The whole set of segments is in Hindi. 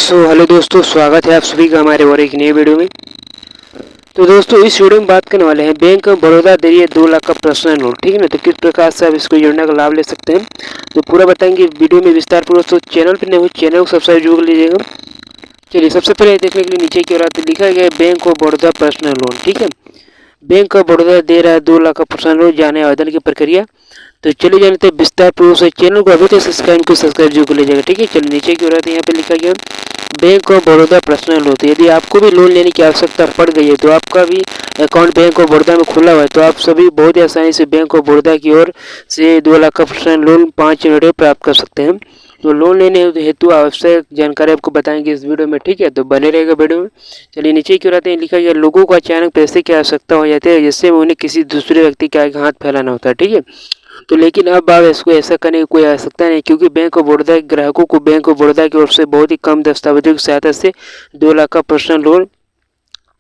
हेलो दोस्तों, स्वागत है आप सभी का हमारे और एक नए वीडियो में। तो दोस्तों, इस वीडियो में बात करने वाले हैं बैंक ऑफ बड़ौदा दे रही है 2 लाख का पर्सनल लोन। ठीक है ना, तो किस प्रकार से आप इसको योजना का लाभ ले सकते हैं तो पूरा बताएंगे वीडियो में विस्तार पूर्वक। तो चैनल पर नए हो चैनल को सब्सक्राइब जरूर कर लीजिएगा। चलिए, सबसे पहले देखने के लिए नीचे की ओर आते लिखा गया है bank of Baroda personal loan. ठीक है, बैंक ऑफ बड़ौदा दे रहा है 2 लाख का पर्सनल लोन। जाने आवेदन की प्रक्रिया तो चलिए जानते हैं विस्तार पूर्वक से। चैनल को अभी तक सब्सक्राइब जरूर कर लीजिएगा। ठीक है, चलिए नीचे की ओर आते हैं, यहाँ पे लिखा गया bank of Baroda personal loan. तो यदि आपको भी लोन लेने की आवश्यकता पड़ गई है तो आपका भी अकाउंट बैंक ऑफ बड़ौदा में खुला हुआ है तो आप सभी बहुत ही आसानी से बैंक ऑफ बड़ौदा की ओर से 2 लाख का पर्सनल लोन 5 मिनट में प्राप्त कर सकते हैं। तो लोन लेने हेतु आवश्यक जानकारी आपको बताएंगे इस वीडियो में। ठीक है, तो बने रहेगा वीडियो में। चलिए नीचे की ओर आते हैं, लिखा गया लोगों को अचानक पैसे की आवश्यकता हो जाती है जिससे उन्हें किसी दूसरे व्यक्ति के आगे हाथ फैलाना होता है। ठीक है, तो लेकिन अब आप इसको ऐसा करने की कोई आवश्यकता नहीं, क्योंकि बैंक ऑफ बड़ौदा के ग्राहकों को बैंक ऑफ बड़ौदा की ओर से बहुत ही कम दस्तावेजों की सहायता से 2 लाख का पर्सनल लोन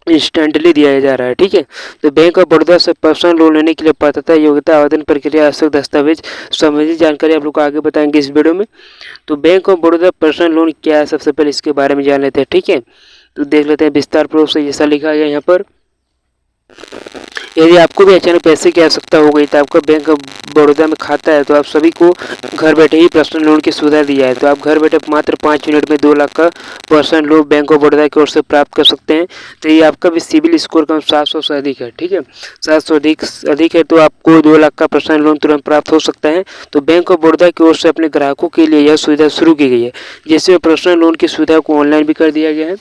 इंस्टेंटली दिया जा रहा है। ठीक है, तो बैंक ऑफ बड़ौदा से पर्सनल लोन लेने के लिए पात्रता, योग्यता, आवेदन प्रक्रिया, आवश्यक दस्तावेज संबंधी जानकारी आप लोग को आगे बताएंगे इस वीडियो में। तो bank of Baroda personal loan क्या है, सबसे पहले इसके बारे में जान लेते हैं। ठीक है, तो देख लेते हैं विस्तार पूर्वक से। जैसा लिखा गया यहाँ पर, यदि आपको भी अचानक पैसे की आवश्यकता हो गई तो आपका बैंक ऑफ बड़ौदा में खाता है तो आप सभी को घर बैठे ही पर्सनल लोन की सुविधा दी है। तो आप घर बैठे मात्र 5 मिनट में 2 लाख का personal loan bank of Baroda की ओर से प्राप्त कर सकते हैं। तो ये आपका भी सिविल स्कोर कम 700 से अधिक है। ठीक है, 700 अधिक है तो आपको 2 लाख का पर्सनल लोन तुरंत प्राप्त हो सकता है। तो बैंक ऑफ बड़ौदा की ओर से अपने ग्राहकों के लिए यह सुविधा शुरू की गई है, जिसमें पर्सनल लोन की सुविधा को ऑनलाइन भी कर दिया गया है।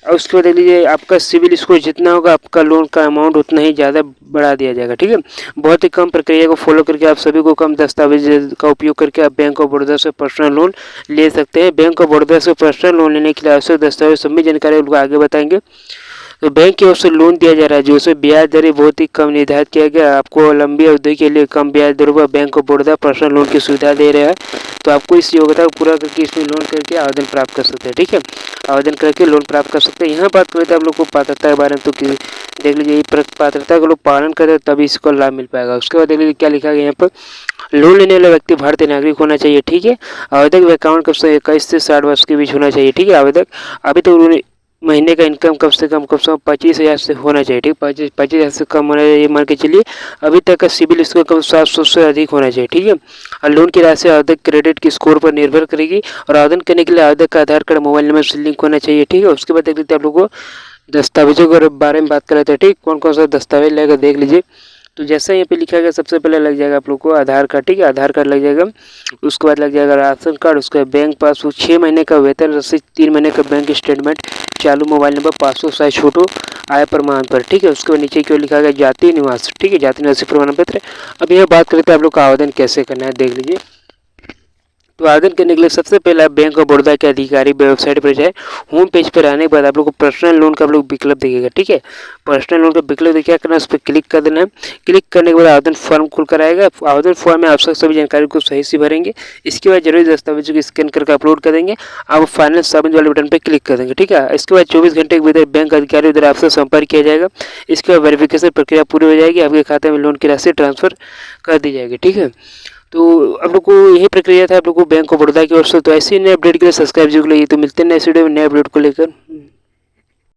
और उसके बाद देख लीजिए, आपका सिविल स्कोर जितना होगा आपका लोन का अमाउंट उतना ही ज़्यादा बढ़ा दिया जाएगा। ठीक है, बहुत ही कम प्रक्रिया को फॉलो करके आप सभी को कम दस्तावेज का उपयोग करके आप बैंक ऑफ बड़ौदा से पर्सनल लोन ले सकते हैं। बैंक ऑफ बड़ौदा से पर्सनल लोन लेने के लिए आवश्यक दस्तावेज सभी जानकारी उनको आगे बताएंगे। तो बैंक की ओर से लोन दिया जा रहा है जिसमें ब्याज दरें बहुत ही कम निर्धारित किया गया। आपको लंबी अवधि के लिए कम ब्याज दरों पर bank of Baroda personal loan की सुविधा दे रहा है। तो आपको इस योग्यता को पूरा करके इसमें लोन करके आवेदन प्राप्त कर सकते हैं। ठीक है, आवेदन करके लोन प्राप्त कर सकते हैं। यहाँ बात करें तो आप लोग को पात्रता के बारे में, तो देख लीजिए ये पात्रता का लोग पालन करें तभी इसको लाभ मिल पाएगा। उसके बाद देख लीजिए क्या लिखा गया यहाँ पर, लोन लेने वाला व्यक्ति भारतीय नागरिक होना चाहिए। ठीक है, आवेदक अकाउंट कम से 21 से 60 वर्ष के बीच होना चाहिए। ठीक है, आवेदक अभी तो उन्होंने महीने का इनकम कम से कम 25,000 से होना चाहिए। ठीक, 25,000 से कम होना चाहिए, मान के चलिए। अभी तक का सिबिल स्कोर कम 700 से अधिक होना चाहिए। ठीक है, और लोन की राशि आवेदक क्रेडिट की स्कोर पर निर्भर करेगी। और आवेदन करने के लिए आवेदक का आधार कार्ड मोबाइल नंबर से लिंक होना चाहिए। ठीक है, उसके बाद देख लीजिए आप लोगों को दस्तावेजों के बारे में बात कर रहे थे। ठीक, कौन कौन सा दस्तावेज लगेगा देख लीजिए। तो जैसा यहाँ पे लिखा गया, सबसे पहले लग जाएगा आप लोग को आधार कार्ड। ठीक है, आधार कार्ड लग जाएगा। उसके बाद लग जाएगा राशन कार्ड, उसके बाद बैंक पासबुक, 6 महीने का वेतन रसीद, 3 महीने का बैंक स्टेटमेंट, चालू mobile number, passport size photo, आय प्रमाण पत्र। ठीक है, उसके बाद नीचे की ओर लिखा गया जाति निवास। ठीक है, जाति निवासी प्रमाण पत्र। अब यह बात करते हैं आप लोग का आवेदन कैसे करना है, देख लीजिए। तो आवेदन करने के लिए सबसे पहले आप बैंक ऑफ बड़ौदा के अधिकारी वेबसाइट पर जाए। होम पेज पर आने के बाद आप लोग को पर्सनल लोन का आप लोग विकल्प दिखेगा। ठीक है, पर्सनल लोन का विकल्प क्या करना है, उस पर क्लिक कर देना है। क्लिक करने के बाद आवेदन फॉर्म खुल कर आएगा। आवेदन फॉर्म में आवश्यक सभी जानकारी को सही से भरेंगे। इसके बाद जरूरी दस्तावेजों को स्कैन करके अपलोड कर देंगे। आप फाइनल सबमिट वाले बटन पर क्लिक कर देंगे। ठीक है, इसके बाद 24 घंटे के भीतर बैंक अधिकारी द्वारा आपसे संपर्क किया जाएगा। इसके बाद वेरिफिकेशन प्रक्रिया पूरी हो जाएगी, आपके खाते में लोन की राशि ट्रांसफर कर दी जाएगी। ठीक है, तो आप लोग को यही प्रक्रिया था आप लोग को बैंक ऑफ बड़ौदा की ओर से। तो ऐसी नए अपडेट के लिए सब्सक्राइब जरूर करिए। तो मिलते हैं नेक्स्ट वीडियो में नए अपडेट को लेकर।